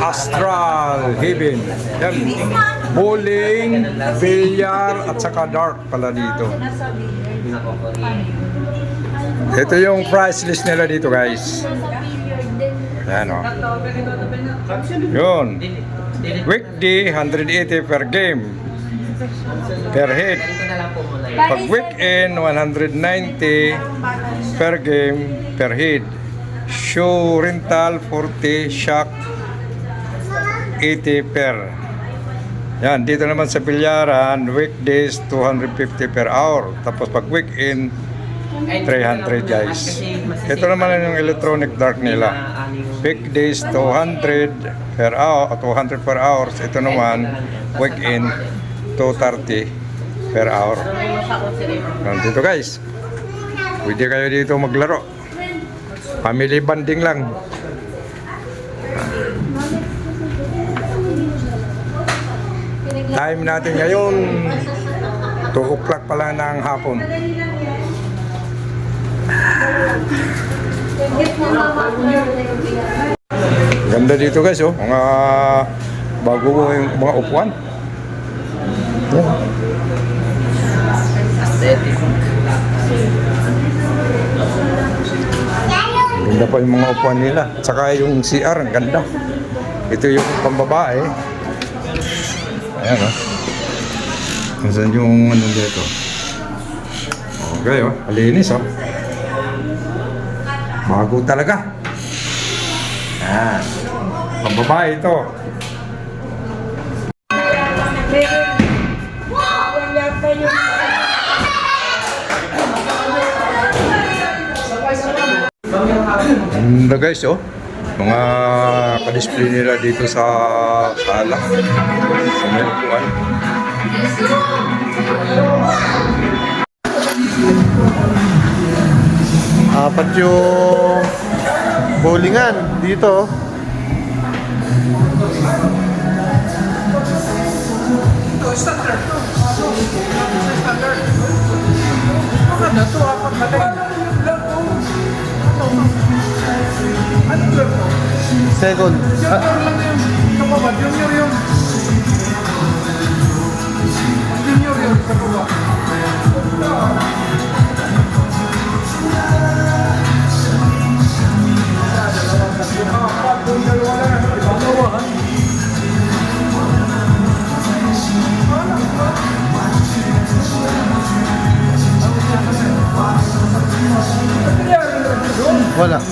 Astral Heaven. Yan. Bowling, billiard, at saka dart pala dito. Ito yung price list nila dito, guys. Yan, o. Yun. Weekday, 180 per game. Per head. Pag weekend, 190 per game, per head. Shoe rental, 40. Shock, 80 per. Yan, dito naman sa bilyaran, weekdays, 250 per hour. Tapos pag weekend, 300, guys. Ito naman yung electronic dart nila. Weekdays 200 per hour, 200 per hours. Ito naman weekend 230 per hour. Dito, guys. Pwede kayo dito maglaro. Family bonding lang. Time natin ngayon 2 o'clock pala ng hapon. Ganda dito, guys, oh. Mga bago yung mga upuan. Aesthetic. Ganda pa yung mga upuan nila. Saka yung CR, ang ganda. Ito yung pambabae. Ayan, oh. Saan yung ano dito? Okay, oh. Malinis, oh. Bago talaga. Yan. Pambabae ito. Ganda, guys, oh. Mga ka-display nila dito sa sala. Sa may upuan. Apat yung bowlingan dito. Standard to. Standard. Maganda to, apat na tayo. Ano lang to? Second. Junior lang yun. Sa baba, junior yun. Junior yun, sa baba. Wala.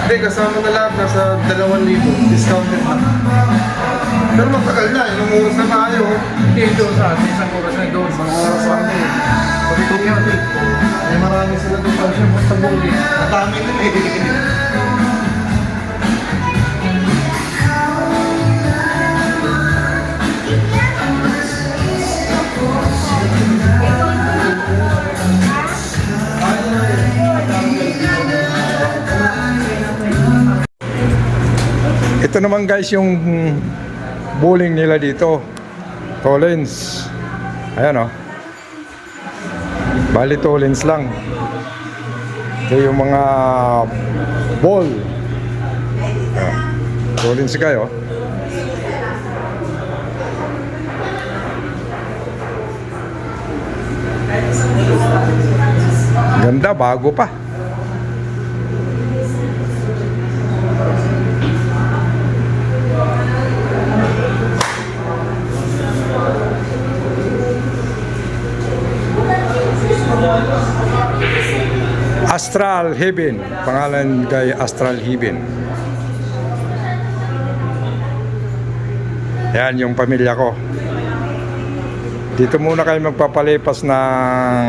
Hindi, kasama na lahat, nasa 2,000 discounted na. Pero matagal na, ilang oras na tayo. Hindi doon sa atin, isang oras na doon. Mga oras pa rin. Ay, marami sila doon pa siya, basta bowling. Ang dami nila eh. Ito naman, guys, yung bowling nila dito. Tollens. Ayan, oh. Bali Tollens lang. Ito yung mga ball. Ayan. Tollens kayo. Ganda, bago pa. Astral Heaven. Pangalan kay Astral Heaven. Yan yung pamilya ko. Dito muna kayo magpapalipas ng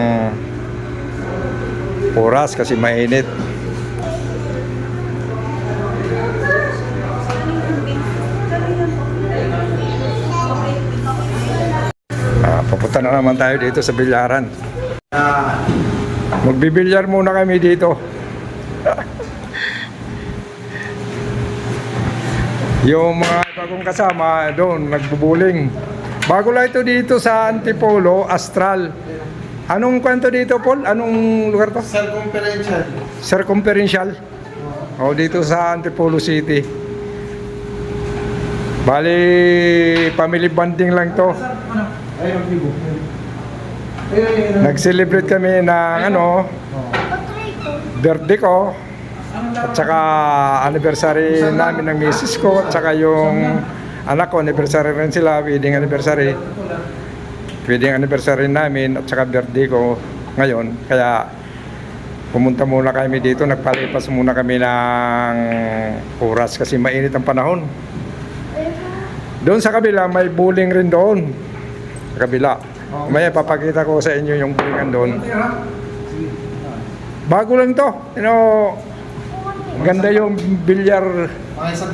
oras kasi mainit. Papunta na naman tayo dito sa bilyaran. Magbibilyar muna kami dito. Yung mga iba kong kasama doon, nagbubuling. Bago lang ito dito sa Antipolo, Astral. Anong kwento dito, Paul? Anong lugar to? Circumferential. Circumferential. O, dito sa Antipolo City. Bali, family bonding lang to. Nag-celebrate kami ng birthday ko. At saka anniversary namin ng misis ko. At saka yung anak ko, anniversary rin sila, wedding anniversary. Wedding anniversary namin at saka birthday ko ngayon. Kaya pumunta muna kami dito, nagpalipas muna kami ng oras kasi mainit ang panahon. Doon sa kabila, may bowling rin doon. Sa kabila. Maya papakita ko sa inyo yung bowlingan doon. Bago lang to. Ganda yung bilyar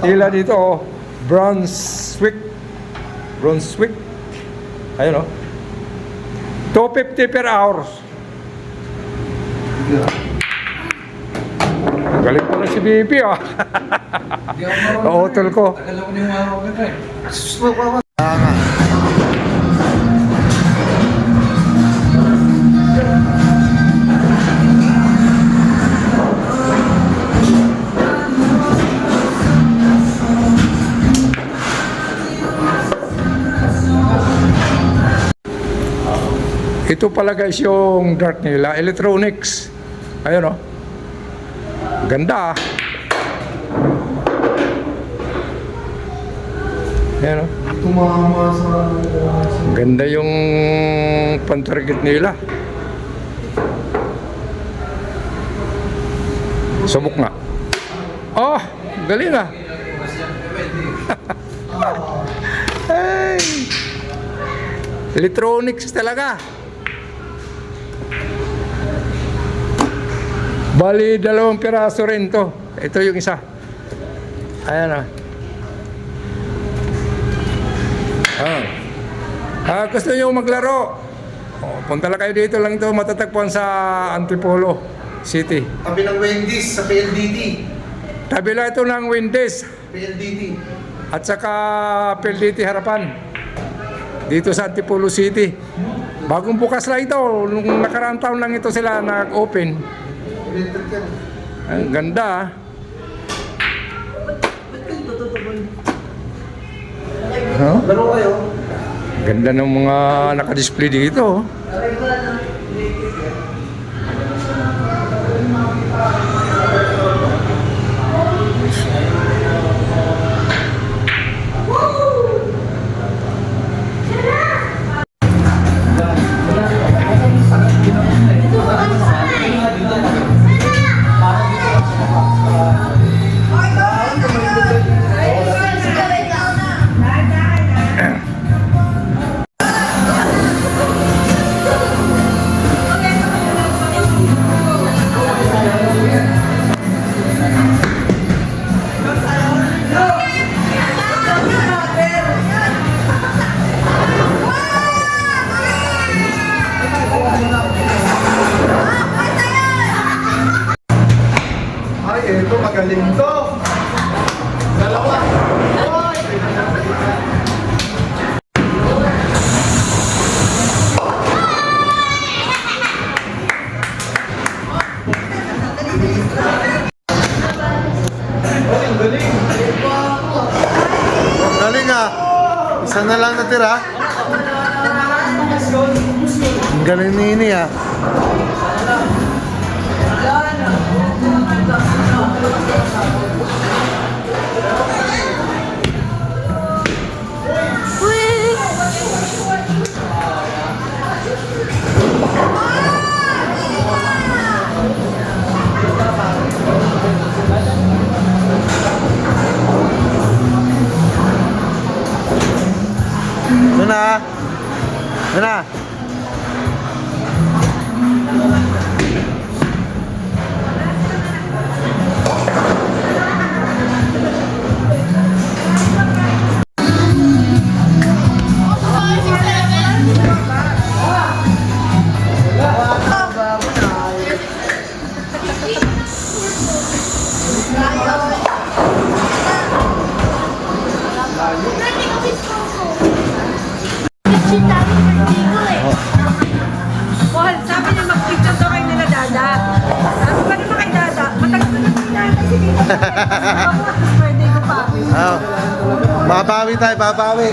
nila dito. Oh. Brunswick. Ayun oh. 250 per hour. Galing pala si BP ah. Pautol ko. Tagal ako yung mga ka eh. Ito pala guys yung dart nila, electronics. Ayun oh. Ganda ah. Ayan oh. Tumama sa... Ganda yung pantarget nila. Subok nga. Oh, galing ah. Hey. Electronics talaga. Bali, 2 piraso rin to. Ito yung isa. Ayan gusto nyo maglaro? Punta lang kayo dito lang ito. Matatagpuan sa Antipolo City. Tabi ng Wendy's sa PLDT. Tabi lang ito ng Wendy's. PLDT. At saka PLDT harapan. Dito sa Antipolo City. Bagong bukas lang ito. Nung nakaraang taon lang ito sila nag-open. Ang ganda ah. Huh? Laro kayo? Ganda ng mga naka-display dito. Ay, ito magaling to. Dalawa. Galing ah. Isa na lang natira. Ang galing ni Ini ah. Ito na. Ano na? Paul, sabi niya mag-picture daw kayo nila Dada. Sabi ba naman kay Dada, matagal na naman Dada, sige na. Ako, tapos birthday ko pa. Babawi tayo, babawi.